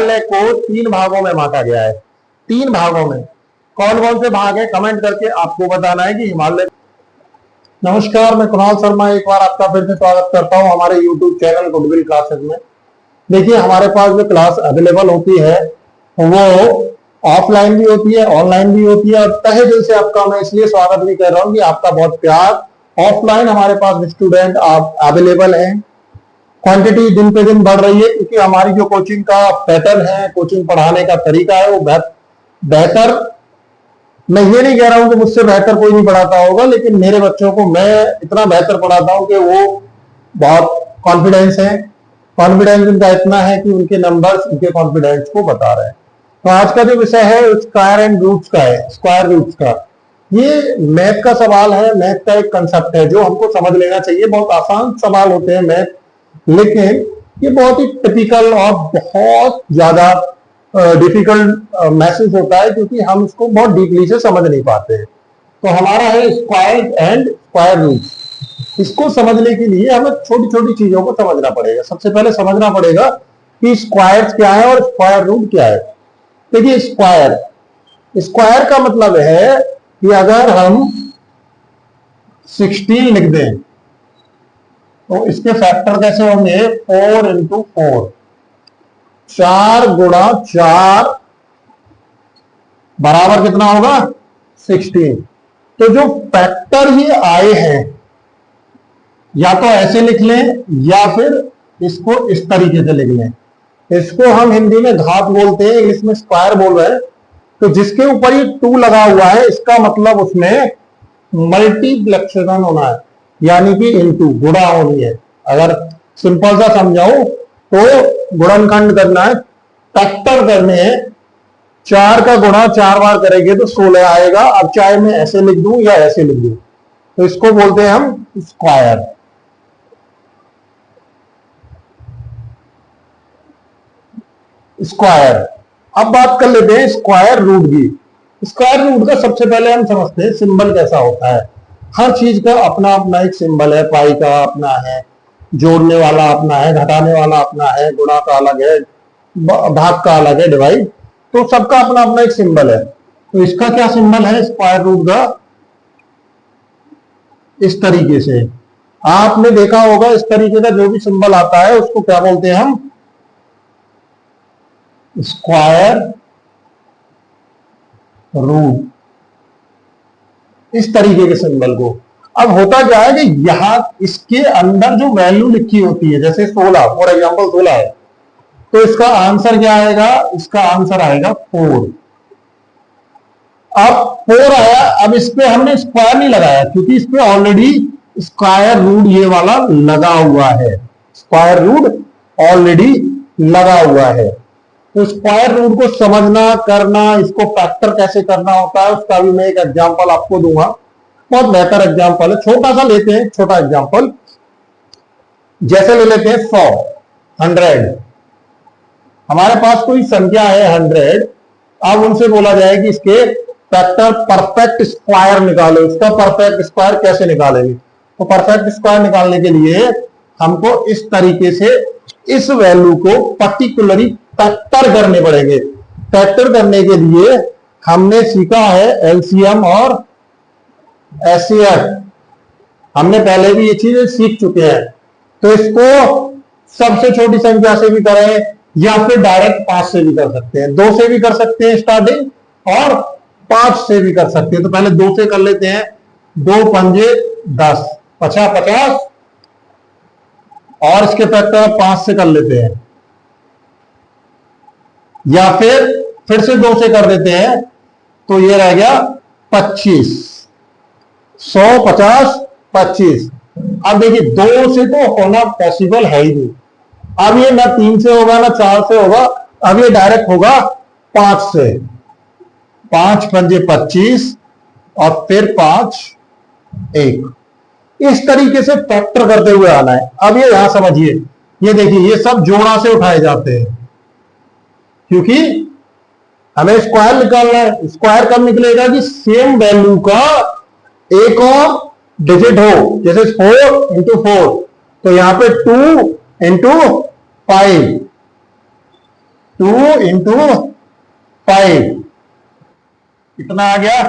हिमालय को 3 भागों में बांटा गया है। 3 भागों में कौन कौन से भाग है कमेंट करके आपको बताना है कि हिमालय। नमस्कार, मैं कुणाल शर्मा एक बार आपका फिर से स्वागत करता हूं हमारे YouTube चैनल गुडविल क्लासेस में। देखिए, हमारे पास जो क्लास अवेलेबल होती है वो ऑफलाइन भी होती है, ऑनलाइन भी होती है, और तहे दिल से आपका मैं इसलिए स्वागत भी कर रहा हूं कि आपका बहुत प्यार। ऑफलाइन हमारे पास स्टूडेंट आप अवेलेबल हैं, क्वांटिटी दिन पे दिन बढ़ रही है, क्योंकि हमारी जो कोचिंग का पैटर्न है, कोचिंग पढ़ाने का तरीका है, वो बेहतर। मैं ये नहीं कह रहा हूं कि मुझसे बेहतर कोई नहीं पढ़ाता होगा, लेकिन मेरे बच्चों को मैं इतना बेहतर पढ़ाता हूं कि वो बहुत कॉन्फिडेंस है। कॉन्फिडेंस उनका इतना है कि उनके नंबर्स उनके कॉन्फिडेंस को बता रहे हैं। तो आज का जो विषय है स्क्वायर एंड रूट्स का है, स्क्वायर रूट्स का। ये मैथ का सवाल है, मैथ का एक कंसेप्ट है जो हमको समझ लेना चाहिए। बहुत आसान सवाल होते हैं मैथ, लेकिन ये बहुत ही टिपिकल और बहुत ज्यादा डिफिकल्ट महसूस होता है, क्योंकि हम इसको बहुत डीपली से समझ नहीं पाते हैं। तो हमारा है स्क्वायर एंड स्क्वायर रूट। इसको समझने के लिए हमें छोटी छोटी चीजों को समझना पड़ेगा। सबसे पहले समझना पड़ेगा कि स्क्वायर क्या है और स्क्वायर रूट क्या है। देखिए, स्क्वायर का मतलब है कि अगर हम 16 लिख दें तो इसके फैक्टर कैसे होंगे? 4 इंटू 4, 4 गुणा 4 बराबर कितना होगा? 16। तो जो फैक्टर ये आए हैं, या तो ऐसे लिख लें या फिर इसको इस तरीके से लिख लें। इसको हम हिंदी में घात बोलते हैं, इंग्लिश में स्क्वायर बोल रहे हैं। तो जिसके ऊपर ये 2 लगा हुआ है, इसका मतलब उसमें मल्टीप्लिकेशन होना है, यानी कि इनटू, गुणा होनी है। अगर सिंपल सा समझाऊं तो गुणनखंड करना है, फैक्टर करने हैं। 4 का गुणा 4 बार करेंगे तो 16 आएगा। अब चाहे मैं ऐसे लिख दूं या ऐसे लिख दूं, तो इसको बोलते हैं हम स्क्वायर। स्क्वायर। अब बात कर लेते हैं स्क्वायर रूट की। स्क्वायर रूट का सबसे पहले हम समझते हैं सिंबल कैसा होता है। हर चीज का अपना अपना एक सिंबल है। पाई का अपना है, जोड़ने वाला अपना है, घटाने वाला अपना है, गुणा का अलग है, भाग का अलग है, डिवाइड। तो सबका अपना अपना एक सिंबल है। तो इसका क्या सिंबल है स्क्वायर रूट का? इस तरीके से आपने देखा होगा, इस तरीके का जो भी सिंबल आता है उसको क्या बोलते हैं हम? Square root. इस तरीके के सिंबल को। अब होता क्या है कि यहां इसके अंदर जो वैल्यू लिखी होती है, जैसे 16 फॉर एग्जांपल 16 है, तो इसका आंसर क्या आएगा? इसका आंसर आएगा 4। अब 4 आया। अब इस पे हमने स्क्वायर नहीं लगाया, क्योंकि इस पे ऑलरेडी स्क्वायर रूट ये वाला लगा हुआ है। स्क्वायर रूट ऑलरेडी लगा हुआ है। तो स्क्वायर रूट को समझना, करना, इसको फैक्टर कैसे करना होता है, उसका भी मैं एक एग्जांपल आपको दूंगा। बहुत बेहतर एग्जांपल है, छोटा सा लेते हैं, छोटा एग्जांपल। जैसे ले लेते हैं 100, 100। हमारे पास कोई संख्या है 100। अब उनसे बोला जाए कि इसके फैक्टर परफेक्ट स्क्वायर निकालो। इसका परफेक्ट स्क्वायर कैसे निकालेंगे? तो परफेक्ट स्क्वायर निकालने के लिए हमको इस तरीके से इस वैल्यू को पर्टिकुलरली फैक्टर करने पड़ेंगे। फैक्टर करने के लिए हमने सीखा है एलसीएम और एचसीएफ। हमने पहले भी ये चीजें सीख चुके हैं। तो इसको सबसे छोटी संख्या से भी करें, या फिर डायरेक्ट 5 से भी कर सकते हैं, 2 से भी कर सकते हैं स्टार्टिंग, और 5 से भी कर सकते हैं। तो पहले 2 से कर लेते हैं। 2 पंजे 10, 50 50, और इसके फैक्टर 5 से कर लेते हैं, या फिर से 2 से कर देते हैं। तो ये रह गया 25, 100 50 25। अब देखिए, 2 से तो होना पॉसिबल है ही नहीं। अब ये ना 3 से होगा ना 4 से होगा। अब ये डायरेक्ट होगा 5 से। 5 पंजे 25, और फिर 5 1। इस तरीके से फैक्टर करते हुए आना है। अब ये यहां समझिए, ये देखिए, ये सब जोड़ा से उठाए जाते हैं, क्योंकि हमें स्क्वायर निकालना है। स्क्वायर कब निकलेगा? कि सेम वैल्यू का एक और डिजिट हो। जैसे 4 इंटू 4, तो यहां पे 2 इंटू 5, 2 इंटू 5 कितना आ गया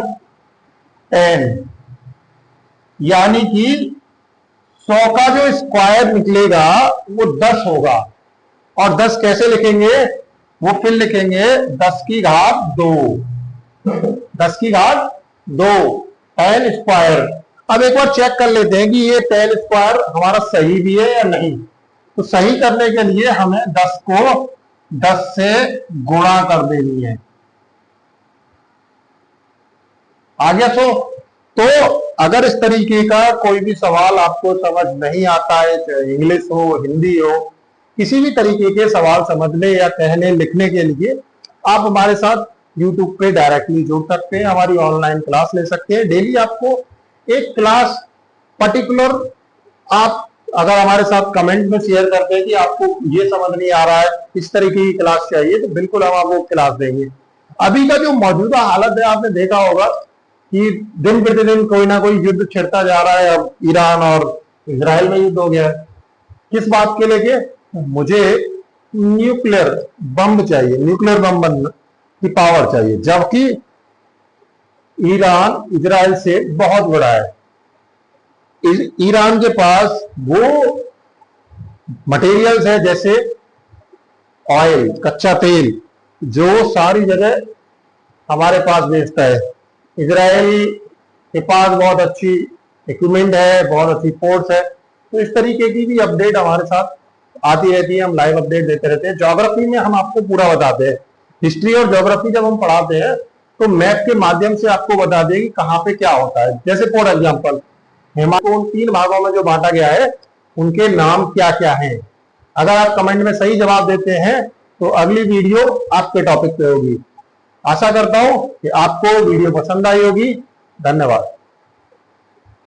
10, यानी कि 100 का जो स्क्वायर निकलेगा वो 10 होगा। और 10 कैसे लिखेंगे, वो फिर लिखेंगे 10 की घात 2, 10 की घात 2 10 स्क्वायर। अब एक बार चेक कर लेते हैं कि ये 10 स्क्वायर हमारा सही भी है या नहीं। तो सही करने के लिए हमें 10 को 10 से गुणा कर देनी है। आ गया? तो अगर इस तरीके का कोई भी सवाल आपको समझ नहीं आता है, चाहे इंग्लिश हो, हिंदी हो, किसी भी तरीके के सवाल समझने या कहने लिखने के लिए आप हमारे साथ YouTube पे डायरेक्टली जुड़ सकते हैं, हमारी ऑनलाइन क्लास ले सकते हैं। डेली आपको एक क्लास पर्टिकुलर आप अगर हमारे साथ कमेंट में शेयर करते हैं कि आपको ये समझ नहीं आ रहा है, इस तरीके की क्लास चाहिए, तो बिल्कुल हम आपको क्लास देंगे। अभी का जो मौजूदा हालत है, आपने देखा होगा कि दिन प्रतिदिन कोई ना कोई युद्ध छिड़ता जा रहा है। अब ईरान और इजराइल में युद्ध हो गया है। किस बात के लेके? मुझे न्यूक्लियर बम चाहिए, न्यूक्लियर बम बनने की पावर चाहिए, जबकि ईरान इजराइल से बहुत बड़ा है। ईरान के पास वो मटेरियल्स है जैसे ऑयल, कच्चा तेल, जो सारी जगह हमारे पास बेचता है। इजराइल के पास बहुत अच्छी इक्विपमेंट है, बहुत अच्छी फोर्स है। तो इस तरीके की भी अपडेट हमारे साथ आती रहती है, हम लाइव अपडेट देते रहते हैं। ज्योग्राफी में हम आपको पूरा बताते हैं। हिस्ट्री और ज्योग्राफी जब हम पढ़ाते हैं तो मैप के माध्यम से आपको बता दें कि कहाँ पे क्या होता है। जैसे फॉर एग्जाम्पल हिमालय को उन 3 भागों में जो बांटा गया है, उनके नाम क्या क्या हैं। अगर आप कमेंट में सही जवाब देते हैं तो अगली वीडियो आपके टॉपिक पे होगी। आशा करता हूं कि आपको वीडियो पसंद आई होगी। धन्यवाद।